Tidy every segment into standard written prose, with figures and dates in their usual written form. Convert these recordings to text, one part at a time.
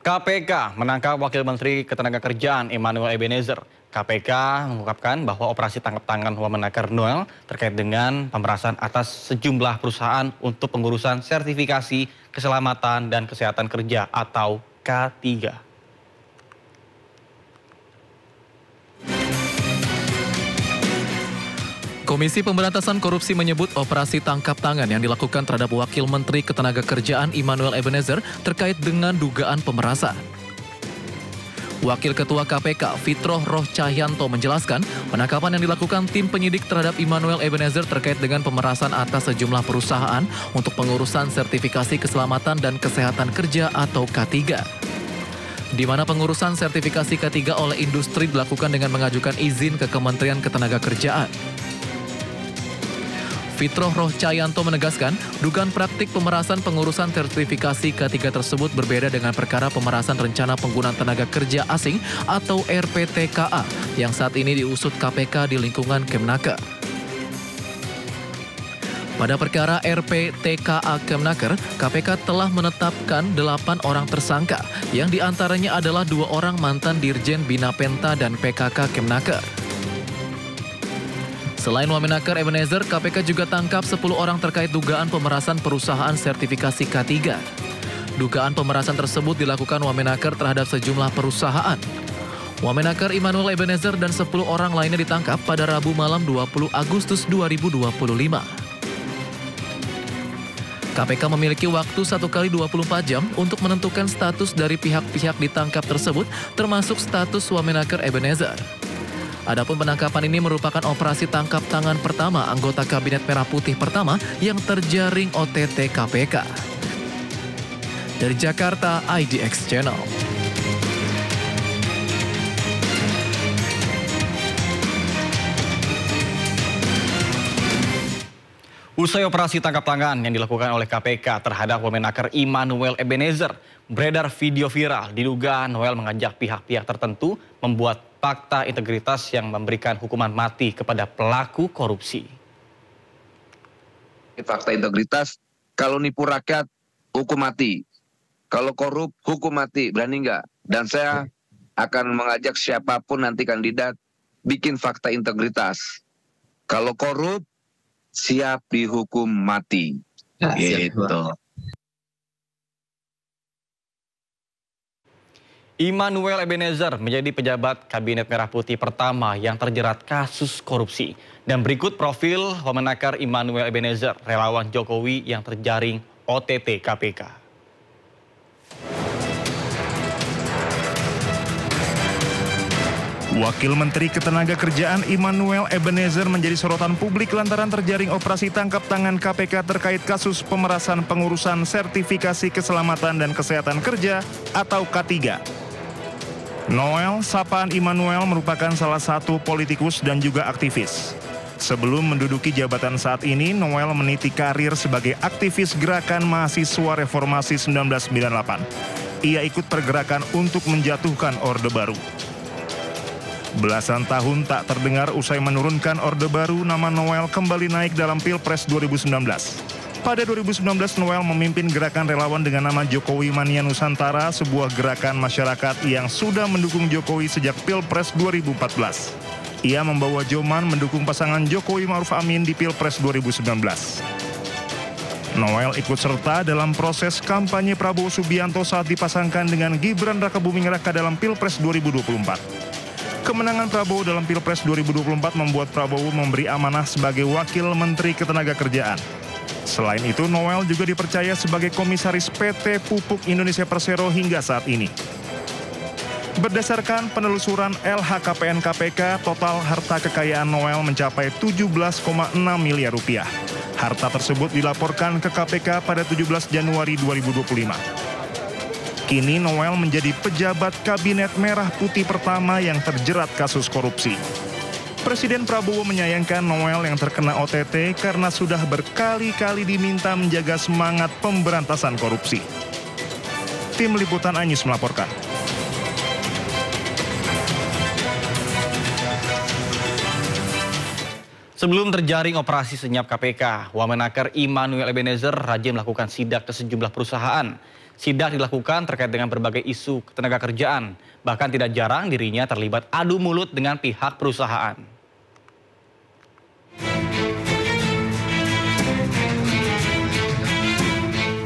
KPK menangkap Wakil Menteri Ketenagakerjaan Immanuel Ebenezer. KPK mengungkapkan bahwa operasi tangkap tangan Wamenakar Noel terkait dengan pemerasan atas sejumlah perusahaan untuk pengurusan sertifikasi keselamatan dan kesehatan kerja atau K3. Komisi Pemberantasan Korupsi menyebut operasi tangkap tangan yang dilakukan terhadap Wakil Menteri Ketenagakerjaan Immanuel Ebenezer terkait dengan dugaan pemerasan. Wakil Ketua KPK Fitroh Roh Cahyanto menjelaskan penangkapan yang dilakukan tim penyidik terhadap Immanuel Ebenezer terkait dengan pemerasan atas sejumlah perusahaan untuk pengurusan sertifikasi keselamatan dan kesehatan kerja atau K3. Di mana pengurusan sertifikasi K3 oleh industri dilakukan dengan mengajukan izin ke Kementerian Ketenagakerjaan. Fitroh Roh Cahyanto menegaskan, dugaan praktik pemerasan pengurusan sertifikasi K3 tersebut berbeda dengan perkara pemerasan rencana penggunaan tenaga kerja asing atau RPTKA yang saat ini diusut KPK di lingkungan Kemnaker. Pada perkara RPTKA Kemnaker, KPK telah menetapkan 8 orang tersangka, yang diantaranya adalah 2 orang mantan Dirjen Bina Penta dan PKK Kemnaker. Selain Wamenakar Ebenezer, KPK juga tangkap 10 orang terkait dugaan pemerasan perusahaan sertifikasi K3. Dugaan pemerasan tersebut dilakukan Wamenakar terhadap sejumlah perusahaan. Wamenakar Immanuel Ebenezer dan 10 orang lainnya ditangkap pada Rabu malam 20 Agustus 2025. KPK memiliki waktu 1 kali 24 jam untuk menentukan status dari pihak-pihak ditangkap tersebut, termasuk status Wamenakar Ebenezer. Adapun penangkapan ini merupakan operasi tangkap tangan pertama anggota Kabinet Merah Putih pertama yang terjaring OTT KPK. Dari Jakarta, IDX Channel. Usai operasi tangkap tangan yang dilakukan oleh KPK terhadap Wamenakar Immanuel Ebenezer, beredar video viral diduga Noel mengajak pihak-pihak tertentu membuat fakta integritas yang memberikan hukuman mati kepada pelaku korupsi. Fakta integritas, kalau nipu rakyat, hukum mati. Kalau korup, hukum mati. Berani nggak? Dan saya akan mengajak siapapun nanti kandidat bikin fakta integritas. Kalau korup, siap dihukum mati. Gitu. Immanuel Ebenezer menjadi pejabat Kabinet Merah Putih pertama yang terjerat kasus korupsi. Dan berikut profil Wamenakar Immanuel Ebenezer, relawan Jokowi yang terjaring OTT KPK. Wakil Menteri Ketenagakerjaan Immanuel Ebenezer menjadi sorotan publik lantaran terjaring operasi tangkap tangan KPK terkait kasus pemerasan pengurusan sertifikasi keselamatan dan kesehatan kerja atau K3. Noel, sapaan Immanuel merupakan salah satu politikus dan juga aktivis. Sebelum menduduki jabatan saat ini, Noel meniti karir sebagai aktivis Gerakan Mahasiswa Reformasi 1998. Ia ikut pergerakan untuk menjatuhkan Orde Baru. Belasan tahun tak terdengar usai menurunkan Orde Baru, nama Noel kembali naik dalam Pilpres 2019. Pada 2019, Noel memimpin gerakan relawan dengan nama Jokowi Mania Nusantara, sebuah gerakan masyarakat yang sudah mendukung Jokowi sejak Pilpres 2014. Ia membawa Joman mendukung pasangan Jokowi Ma'ruf Amin di Pilpres 2019. Noel ikut serta dalam proses kampanye Prabowo Subianto saat dipasangkan dengan Gibran Rakabuming Raka dalam Pilpres 2024. Kemenangan Prabowo dalam Pilpres 2024 membuat Prabowo memberi amanah sebagai Wakil Menteri Ketenagakerjaan. Selain itu, Noel juga dipercaya sebagai Komisaris PT Pupuk Indonesia Persero hingga saat ini. Berdasarkan penelusuran LHKPN KPK, total harta kekayaan Noel mencapai 17,6 miliar rupiah. Harta tersebut dilaporkan ke KPK pada 17 Januari 2025. Kini Noel menjadi pejabat Kabinet Merah Putih pertama yang terjerat kasus korupsi. Presiden Prabowo menyayangkan Noel yang terkena OTT karena sudah berkali-kali diminta menjaga semangat pemberantasan korupsi. Tim Liputan Anyus melaporkan. Sebelum terjaring operasi senyap KPK, Wamenakar Immanuel Ebenezer rajin melakukan sidak ke sejumlah perusahaan. Sidak dilakukan terkait dengan berbagai isu ketenagakerjaan. Bahkan tidak jarang dirinya terlibat adu mulut dengan pihak perusahaan.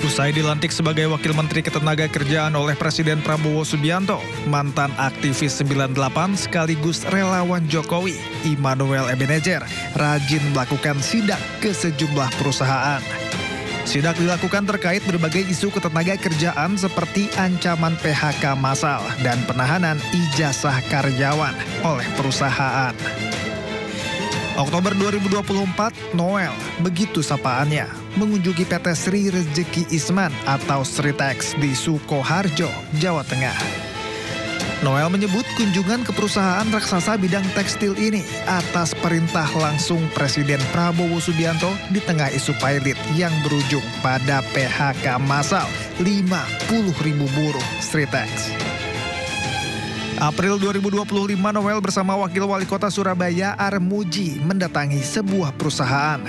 Usai dilantik sebagai Wakil Menteri Ketenagakerjaan oleh Presiden Prabowo Subianto, mantan aktivis 98 sekaligus relawan Jokowi, Immanuel Ebenezer, rajin melakukan sidak ke sejumlah perusahaan. Sidak dilakukan terkait berbagai isu ketenagakerjaan seperti ancaman PHK massal dan penahanan ijazah karyawan oleh perusahaan. Oktober 2024, Noel, begitu sapaannya, mengunjungi PT Sri Rezeki Isman atau Sritex di Sukoharjo, Jawa Tengah. Noel menyebut kunjungan ke perusahaan raksasa bidang tekstil ini atas perintah langsung Presiden Prabowo Subianto di tengah isu pilot yang berujung pada PHK massal 50.000 buruh Sritex. April 2025, Noel bersama Wakil Wali Kota Surabaya Armuji mendatangi sebuah perusahaan.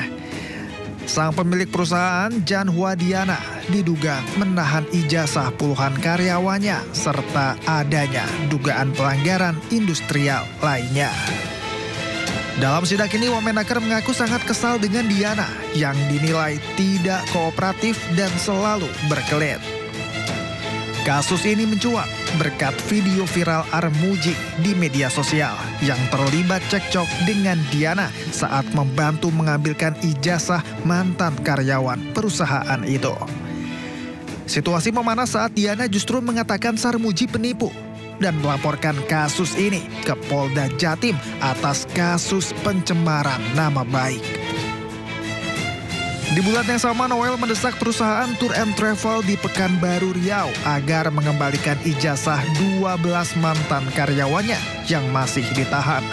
Sang pemilik perusahaan, Jan Huadiana, diduga menahan ijazah puluhan karyawannya serta adanya dugaan pelanggaran industrial lainnya. Dalam sidak ini, Wamenaker mengaku sangat kesal dengan Diana yang dinilai tidak kooperatif dan selalu berkelit. Kasus ini mencuat berkat video viral Armuji di media sosial yang terlibat cekcok dengan Diana saat membantu mengambilkan ijazah mantan karyawan perusahaan itu. Situasi memanas saat Diana justru mengatakan Sarmuji penipu dan melaporkan kasus ini ke Polda Jatim atas kasus pencemaran nama baik. Di bulan yang sama, Noel mendesak perusahaan Tour and Travel di Pekanbaru Riau agar mengembalikan ijazah 12 mantan karyawannya yang masih ditahan.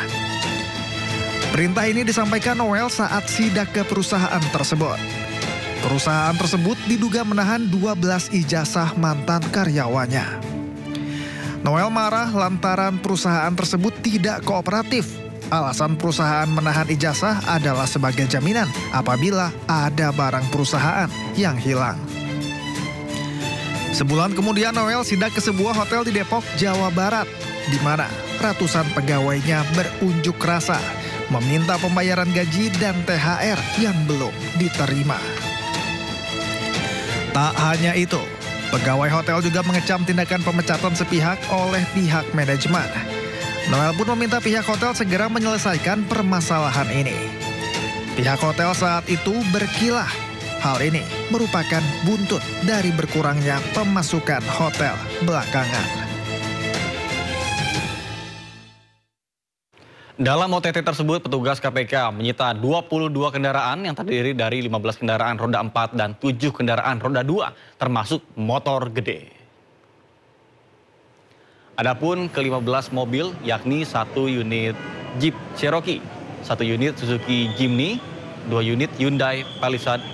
Perintah ini disampaikan Noel saat sidak ke perusahaan tersebut. Perusahaan tersebut diduga menahan 12 ijazah mantan karyawannya. Noel marah lantaran perusahaan tersebut tidak kooperatif. Alasan perusahaan menahan ijazah adalah sebagai jaminan apabila ada barang perusahaan yang hilang. Sebulan kemudian, Noel sidak ke sebuah hotel di Depok, Jawa Barat, di mana ratusan pegawainya berunjuk rasa meminta pembayaran gaji dan THR yang belum diterima. Tak hanya itu, pegawai hotel juga mengecam tindakan pemecatan sepihak oleh pihak manajemen. Noel pun meminta pihak hotel segera menyelesaikan permasalahan ini. Pihak hotel saat itu berkilah. Hal ini merupakan buntut dari berkurangnya pemasukan hotel belakangan. Dalam OTT tersebut, petugas KPK menyita 22 kendaraan yang terdiri dari 15 kendaraan roda 4 dan 7 kendaraan roda 2, termasuk motor gede. Adapun ke-15 mobil, yakni 1 unit Jeep Cherokee, 1 unit Suzuki Jimny, 2 unit Hyundai Palisade,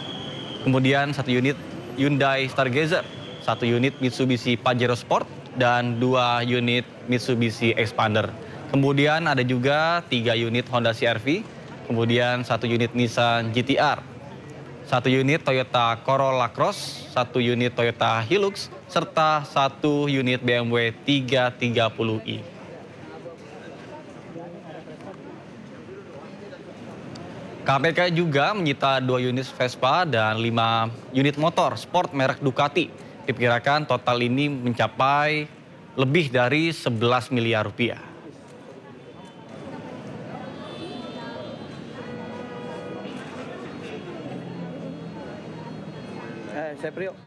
kemudian 1 unit Hyundai Stargazer, 1 unit Mitsubishi Pajero Sport, dan 2 unit Mitsubishi Expander. Kemudian ada juga 3 unit Honda CR-V, kemudian 1 unit Nissan GT-R, 1 unit Toyota Corolla Cross, 1 unit Toyota Hilux, serta 1 unit BMW 330i. KPK juga menyita 2 unit Vespa dan 5 unit motor sport merek Ducati. Diperkirakan total ini mencapai lebih dari 11 miliar rupiah. Saya Priyo.